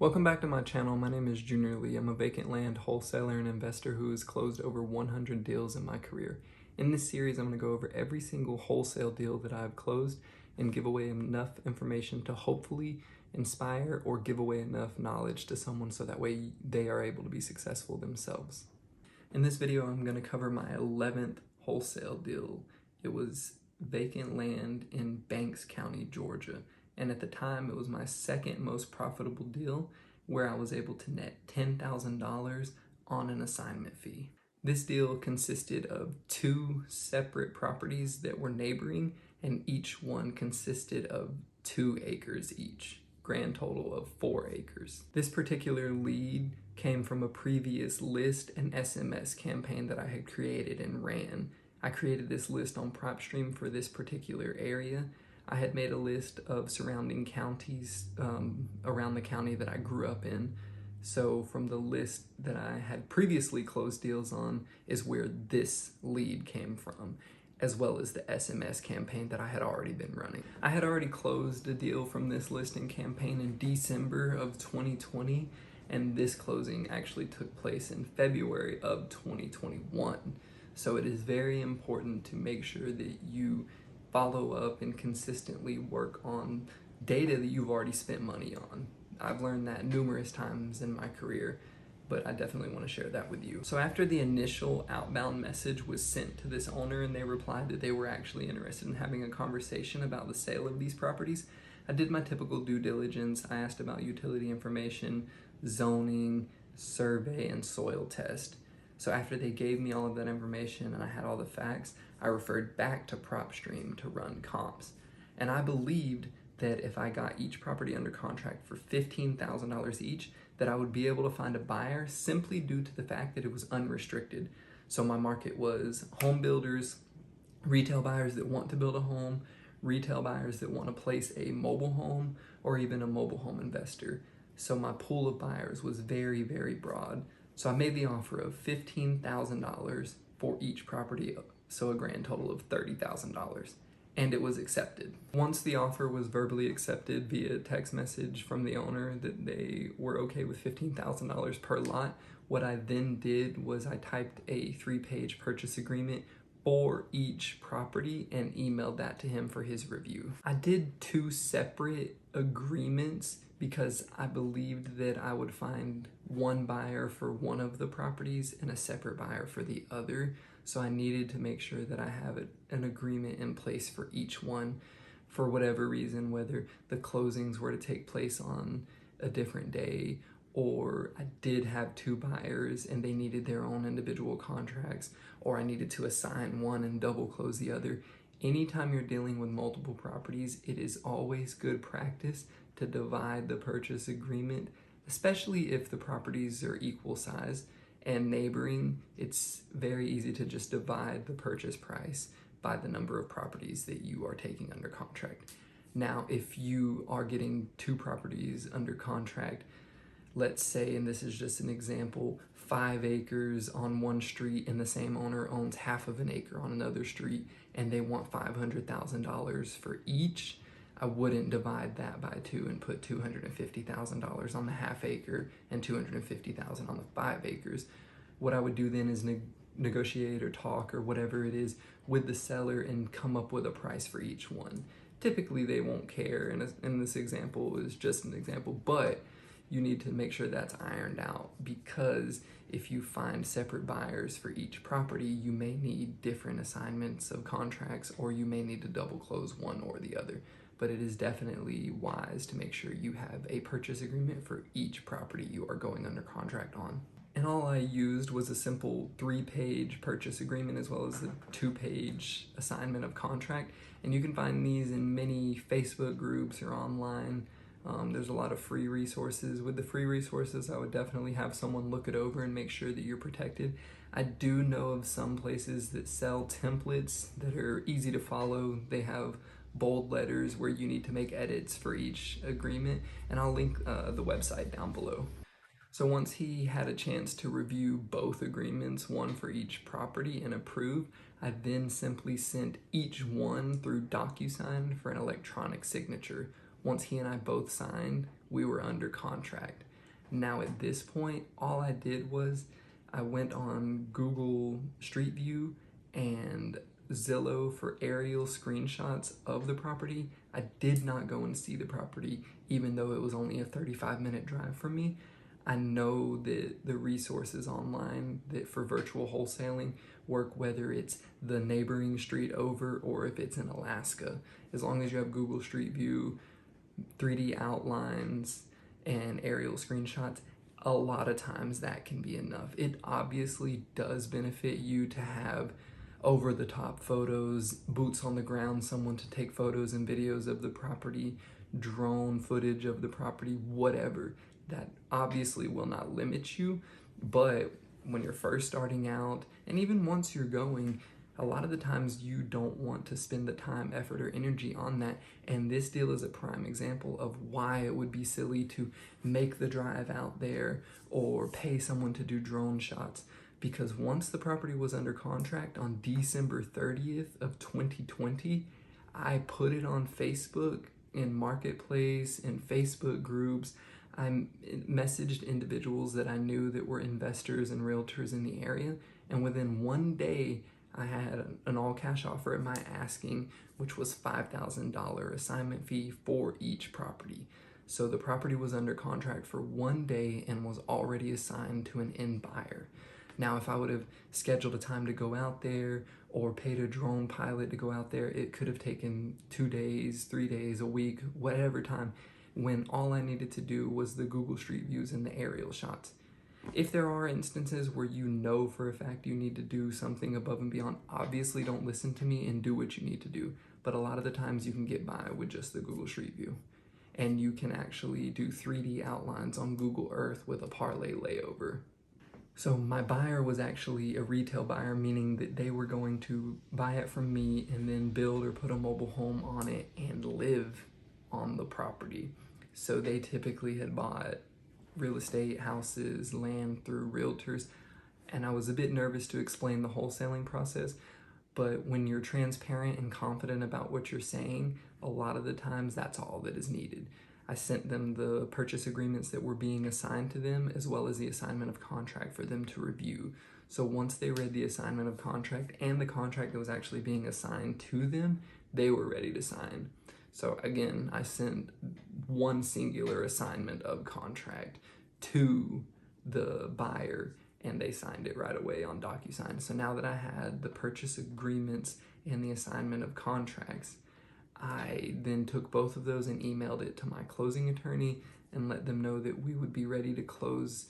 Welcome back to my channel. My name is Junior Lee. I'm a vacant land wholesaler and investor who has closed over 100 deals in my career. In this series, I'm going to go over every single wholesale deal that I've closed and give away enough information to hopefully inspire or give away enough knowledge to someone so that way they are able to be successful themselves. In this video, I'm going to cover my 11th wholesale deal. It was vacant land in Banks County, Georgia. And at the time, it was my second most profitable deal where I was able to net $10,000 on an assignment fee. This deal consisted of two separate properties that were neighboring, and each one consisted of 2 acres each, grand total of 4 acres. This particular lead came from a previous list and SMS campaign that I had created and ran. I created this list on PropStream for this particular area. I had made a list of surrounding counties around the county that I grew up in. So from the list that I had previously closed deals on is where this lead came from, as well as the SMS campaign that I had already been running. I had already closed a deal from this listing campaign in December of 2020, and this closing actually took place in February of 2021. So it is very important to make sure that you follow up and consistently work on data that you've already spent money on. I've learned that numerous times in my career, but I definitely want to share that with you. So after the initial outbound message was sent to this owner and they replied that they were actually interested in having a conversation about the sale of these properties, I did my typical due diligence. I asked about utility information, zoning, survey, and soil test. So after they gave me all of that information and I had all the facts, I referred back to PropStream to run comps. And I believed that if I got each property under contract for $15,000 each, that I would be able to find a buyer simply due to the fact that it was unrestricted. So my market was home builders, retail buyers that want to build a home, retail buyers that want to place a mobile home, or even a mobile home investor. So my pool of buyers was very, very broad. So I made the offer of $15,000 for each property, so a grand total of $30,000, and it was accepted. Once the offer was verbally accepted via text message from the owner that they were okay with $15,000 per lot, what I then did was I typed a 3-page purchase agreement for each property and emailed that to him for his review. I did 2 separate agreements because I believed that I would find one buyer for one of the properties and a separate buyer for the other. So I needed to make sure that I have an agreement in place for each one for whatever reason, whether the closings were to take place on a different day, or I did have 2 buyers and they needed their own individual contracts, or I needed to assign one and double close the other. Anytime you're dealing with multiple properties, it is always good practice to divide the purchase agreement, especially if the properties are equal size and neighboring. It's very easy to just divide the purchase price by the number of properties that you are taking under contract. Now, if you are getting 2 properties under contract, let's say, and this is just an example, 5 acres on one street and the same owner owns half of an acre on another street and they want $500,000 for each, I wouldn't divide that by 2 and put $250,000 on the half acre and $250,000 on the 5 acres. What I would do then is negotiate or talk or whatever it is with the seller and come up with a price for each one. Typically they won't care, and this example is just an example, but you need to make sure that's ironed out, because if you find separate buyers for each property, you may need different assignments of contracts, or you may need to double close one or the other. But it is definitely wise to make sure you have a purchase agreement for each property you are going under contract on. And all I used was a simple 3-page purchase agreement as well as a 2-page assignment of contract. And you can find these in many Facebook groups or online. There's a lot of free resources. With the free resources, I would definitely have someone look it over and make sure that you're protected. I do know of some places that sell templates that are easy to follow. They have bold letters where you need to make edits for each agreement, and I'll link the website down below. So once he had a chance to review both agreements, one for each property, and approve, I then simply sent each one through DocuSign for an electronic signature. Once he and I both signed, we were under contract. Now at this point, all I did was I went on Google Street View and Zillow for aerial screenshots of the property. I did not go and see the property, even though it was only a 35-minute drive from me. I know that the resources online that for virtual wholesaling work, whether it's the neighboring street over or if it's in Alaska. As long as you have Google Street View, 3D outlines, and aerial screenshots, a lot of times that can be enough. It obviously does benefit you to have over-the-top photos, boots on the ground, someone to take photos and videos of the property, drone footage of the property, whatever. That obviously will not limit you, but when you're first starting out, and even once you're going, a lot of the times you don't want to spend the time, effort, or energy on that. And this deal is a prime example of why it would be silly to make the drive out there or pay someone to do drone shots. Because once the property was under contract on December 30th of 2020, I put it on Facebook, in Marketplace, in Facebook groups. I messaged individuals that I knew that were investors and realtors in the area, and within one day, I had an all-cash offer at my asking, which was $5,000 assignment fee for each property. So the property was under contract for one day and was already assigned to an end buyer. Now, if I would have scheduled a time to go out there or paid a drone pilot to go out there, it could have taken 2 days, 3 days, a week, whatever time, when all I needed to do was the Google Street Views and the aerial shots. If there are instances where you know for a fact you need to do something above and beyond, obviously don't listen to me and do what you need to do. But a lot of the times you can get by with just the Google Street View. And you can actually do 3D outlines on Google Earth with a parlay layover. So my buyer was actually a retail buyer, meaning that they were going to buy it from me and then build or put a mobile home on it and live on the property. So they typically had bought real estate, houses, land through realtors, and I was a bit nervous to explain the wholesaling process, but when you're transparent and confident about what you're saying, a lot of the times that's all that is needed. I sent them the purchase agreements that were being assigned to them, as well as the assignment of contract for them to review. So once they read the assignment of contract and the contract that was actually being assigned to them, they were ready to sign. So again, I sent one singular assignment of contract to the buyer and they signed it right away on DocuSign. So now that I had the purchase agreements and the assignment of contracts, I then took both of those and emailed it to my closing attorney and let them know that we would be ready to close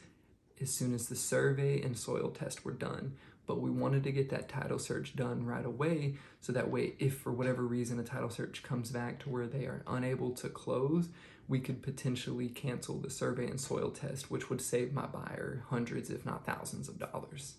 as soon as the survey and soil test were done. But we wanted to get that title search done right away, so that way if for whatever reason a title search comes back to where they are unable to close, we could potentially cancel the survey and soil test, which would save my buyer hundreds if not thousands of dollars.